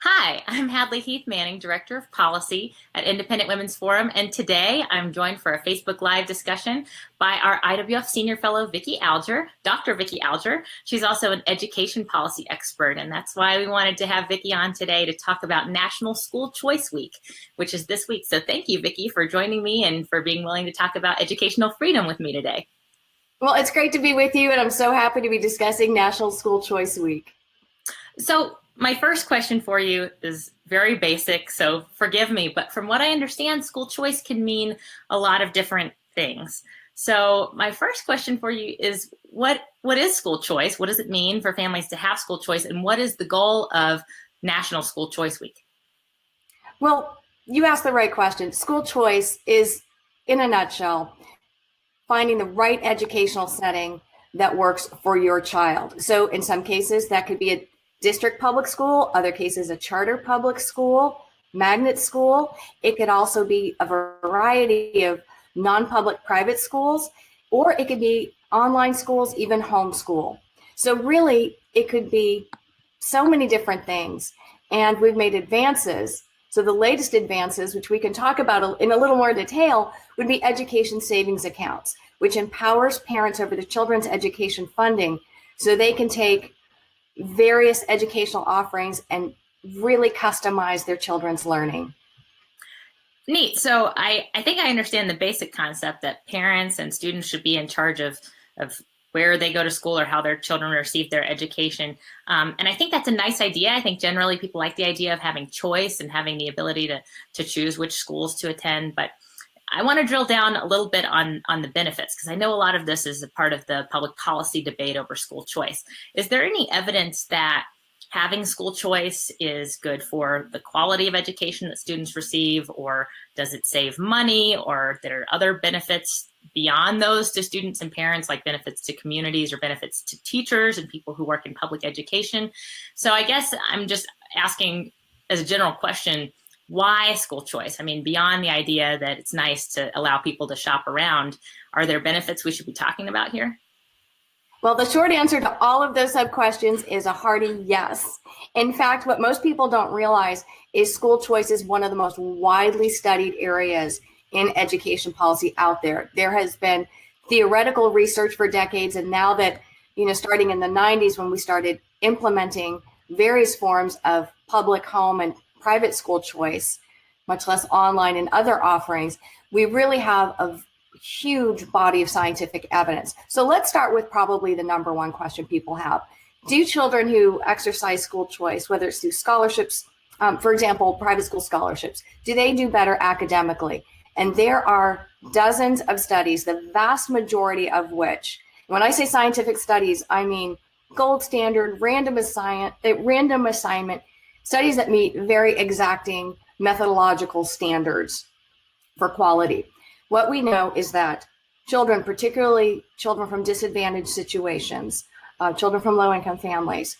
Hi, I'm Hadley Heath Manning, Director of Policy at Independent Women's Forum, and today I'm joined for a Facebook Live discussion by our IWF Senior Fellow, Vicki Alger, Dr. Vicki Alger. She's also an education policy expert, and that's why we wanted to have Vicki on today to talk about National School Choice Week, which is this week. So thank you, Vicki, for joining me and for being willing to talk about educational freedom with me today. Well, it's great to be with you, and I'm so happy to be discussing National School Choice Week. So my first question for you is very basic, so forgive me, but from what I understand, school choice can mean a lot of different things. So my first question for you is, what is school choice? What does it mean for families to have school choice, and what is the goal of National School Choice Week? Well, you asked the right question. School choice is, in a nutshell, finding the right educational setting that works for your child. So in some cases, that could be a district public school, other cases a charter public school, magnet school. It could also be a variety of non-public private schools, or it could be online schools, even homeschool. So really, it could be so many different things. And we've made advances. So the latest advances, which we can talk about in a little more detail, would be education savings accounts, which empowers parents over the children's education funding so they can take various educational offerings and really customize their children's learning. Neat. So I think I understand the basic concept that parents and students should be in charge of where they go to school or how their children receive their education. And I think that's a nice idea. I think generally people like the idea of having choice and having the ability to choose which schools to attend. But I want to drill down a little bit on the benefits, because I know a lot of this is a part of the public policy debate over school choice. Is there any evidence that having school choice is good for the quality of education that students receive, or does it save money, or there are other benefits beyond those to students and parents, like benefits to communities or benefits to teachers and people who work in public education? So I guess I'm just asking as a general question, why school choice? I mean, beyond the idea that it's nice to allow people to shop around, are there benefits we should be talking about here? Well, the short answer to all of those sub-questions is a hearty yes. In fact, what most people don't realize is school choice is one of the most widely studied areas in education policy out there. There has been theoretical research for decades, and now that, starting in the 90s when we started implementing various forms of public, home, and private school choice, much less online and other offerings, we really have a huge body of scientific evidence. So let's start with probably the number one question people have. Do children who exercise school choice, whether it's through scholarships, for example, private school scholarships, do they do better academically? And there are dozens of studies, the vast majority of which, when I say scientific studies, I mean gold standard, random assignment, studies that meet very exacting methodological standards for quality. What we know is that children, particularly children from disadvantaged situations, children from low-income families,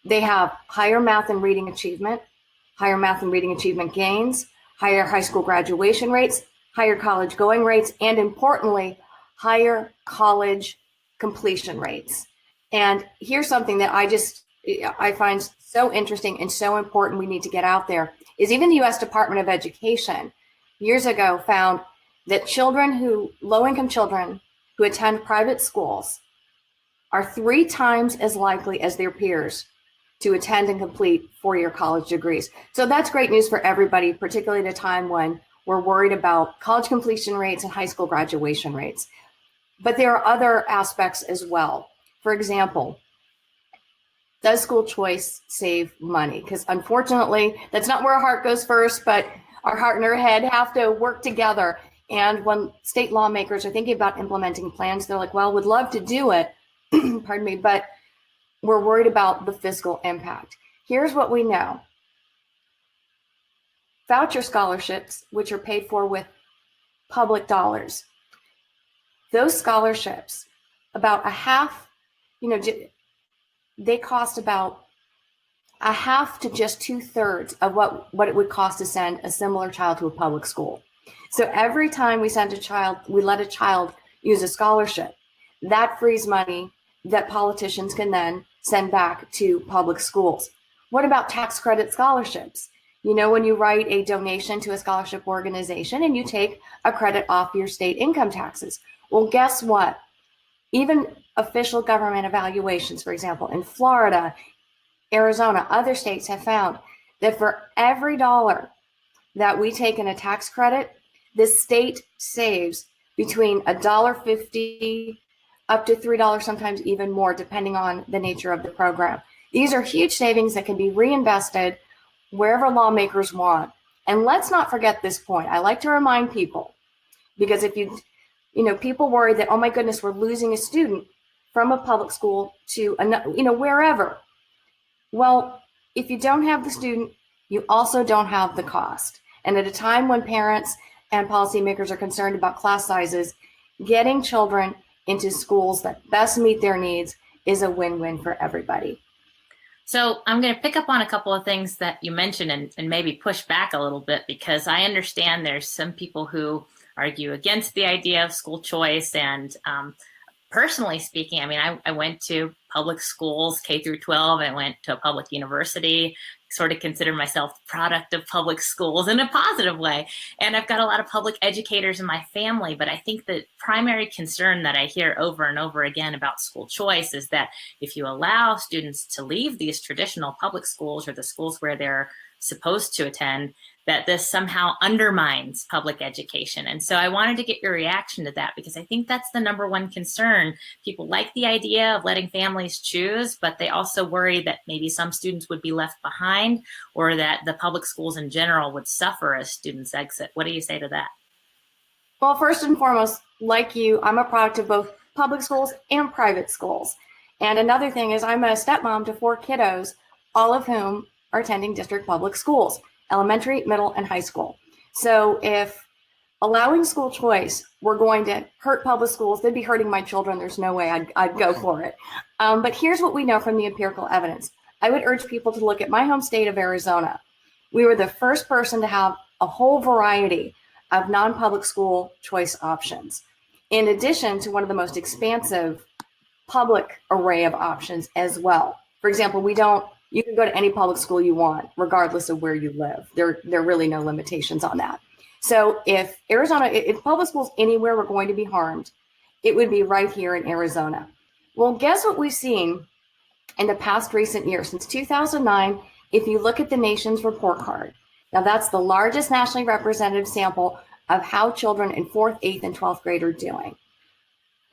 they have higher math and reading achievement gains, higher high school graduation rates, higher college going rates, and importantly, higher college completion rates. And here's something that I find so interesting and so important we need to get out there, is even the U.S. Department of Education years ago found that low-income children who attend private schools are 3 times as likely as their peers to attend and complete 4-year college degrees. So that's great news for everybody, particularly at a time when we're worried about college completion rates and high school graduation rates. But there are other aspects as well. For example, does school choice save money? Because unfortunately, that's not where our heart goes first, but our heart and our head have to work together. And when state lawmakers are thinking about implementing plans, they're like, well, we'd love to do it, pardon me, but we're worried about the fiscal impact. Here's what we know. Voucher scholarships, which are paid for with public dollars, those scholarships, about a half, they cost about a half to just 2/3 of what it would cost to send a similar child to a public school. So every time we let a child use a scholarship, that frees money that politicians can then send back to public schools. What about tax credit scholarships? You know, when you write a donation to a scholarship organization and you take a credit off your state income taxes. Well, guess what? Even official government evaluations, for example, in Florida, Arizona, other states have found that for every dollar that we take in a tax credit, the state saves between $1.50 up to $3, sometimes even more, depending on the nature of the program. These are huge savings that can be reinvested wherever lawmakers want. And let's not forget this point. I like to remind people, because if people worry that, oh my goodness, we're losing a student from a public school to wherever. Well, if you don't have the student, you also don't have the cost. And at a time when parents and policymakers are concerned about class sizes, getting children into schools that best meet their needs is a win-win for everybody. So I'm going to pick up on a couple of things that you mentioned and maybe push back a little bit, because I understand there's some people who argue against the idea of school choice. And personally speaking, I mean, I went to public schools, K through 12. I went to a public university, sort of consider myself the product of public schools in a positive way. And I've got a lot of public educators in my family, but I think the primary concern that I hear over and over again about school choice is that if you allow students to leave these traditional public schools or the schools where they're supposed to attend, that this somehow undermines public education. And so I wanted to get your reaction to that, because I think that's the number one concern. People like the idea of letting families choose, but they also worry that maybe some students would be left behind, or that the public schools in general would suffer as students exit. What do you say to that? Well, first and foremost, like you, I'm a product of both public schools and private schools. And another thing is I'm a stepmom to 4 kiddos, all of whom are attending district public schools, elementary, middle, and high school. So if allowing school choice were going to hurt public schools, they'd be hurting my children. There's no way I'd go for it. But here's what we know from the empirical evidence. I would urge people to look at my home state of Arizona. We were the first person to have a whole variety of non-public school choice options, in addition to one of the most expansive public array of options as well. For example, you can go to any public school you want, regardless of where you live. There are really no limitations on that. So if public schools anywhere were going to be harmed, it would be right here in Arizona. Well, guess what we've seen in the past recent years, since 2009, if you look at the nation's report card. Now that's the largest nationally representative sample of how children in 4th, 8th, and 12th grade are doing.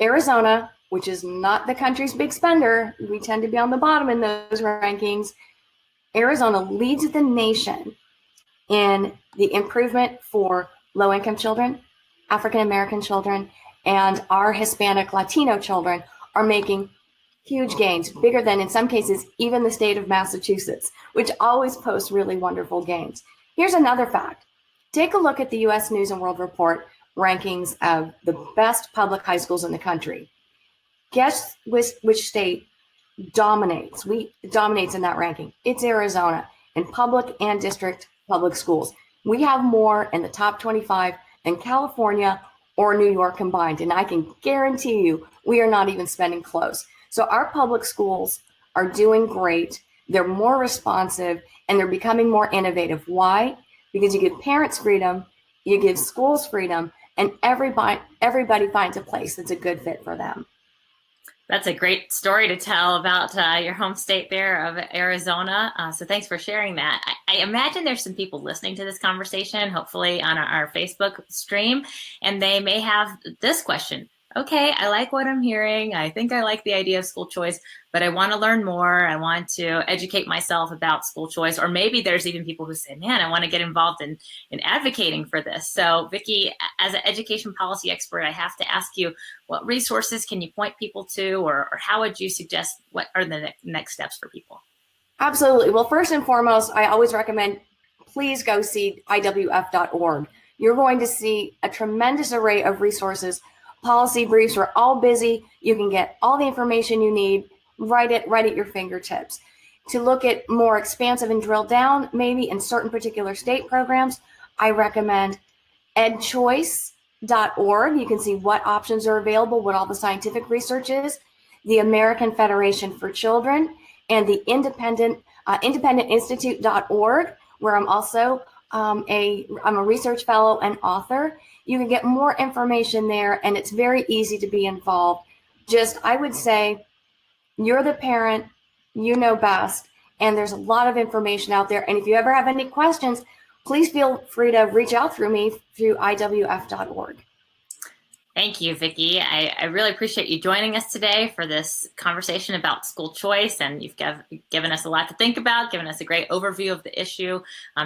Arizona, which is not the country's big spender, we tend to be on the bottom in those rankings. Arizona leads the nation in the improvement for low-income children, African-American children, and our Hispanic Latino children are making huge gains, bigger than, in some cases, even the state of Massachusetts, which always posts really wonderful gains. Here's another fact. Take a look at the U.S. News and World Report rankings of the best public high schools in the country. Guess which state dominates in that ranking? It's Arizona, in public and district public schools. We have more in the top 25 than California or New York combined, and I can guarantee you we are not even spending close. So our public schools are doing great. They're more responsive, and they're becoming more innovative. Why? Because you give parents freedom, you give schools freedom, and everybody finds a place that's a good fit for them. That's a great story to tell about your home state there of Arizona. So thanks for sharing that. I imagine there's some people listening to this conversation, hopefully on our Facebook stream, and they may have this question. Okay, I like what I'm hearing. I think I like the idea of school choice, but I want to learn more. I want to educate myself about school choice. Or maybe there's even people who say, man, I want to get involved in advocating for this. So Vicki, as an education policy expert, I have to ask you, what resources can you point people to, or how would you suggest what are the next steps for people? Absolutely. Well, first and foremost, I always recommend, please go see IWF.org. You're going to see a tremendous array of resources. Policy briefs are all busy. You can get all the information you need right at your fingertips. To look at more expansive and drill down, maybe in certain particular state programs, I recommend edchoice.org. You can see what options are available, what all the scientific research is, the American Federation for Children, and the Independent independentinstitute.org, where I'm also I'm a research fellow and author. You can get more information there, and it's very easy to be involved. Just, I would say, you're the parent, you know best, and there's a lot of information out there. And if you ever have any questions, please feel free to reach out through me through IWF.org. Thank you, Vicki. I really appreciate you joining us today for this conversation about school choice, and you've given us a lot to think about, given us a great overview of the issue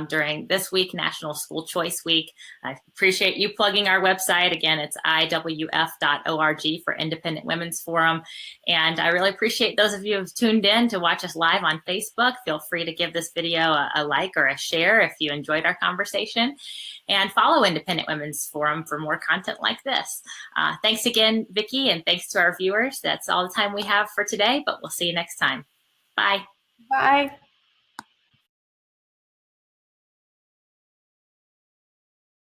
during this week, National School Choice Week. I appreciate you plugging our website. Again, it's IWF.org for Independent Women's Forum. And I really appreciate those of you who've tuned in to watch us live on Facebook. Feel free to give this video a like or a share if you enjoyed our conversation. And follow Independent Women's Forum for more content like this. Thanks again, Vicki, and thanks to our viewers. That's all the time we have for today, but we'll see you next time. Bye. Bye.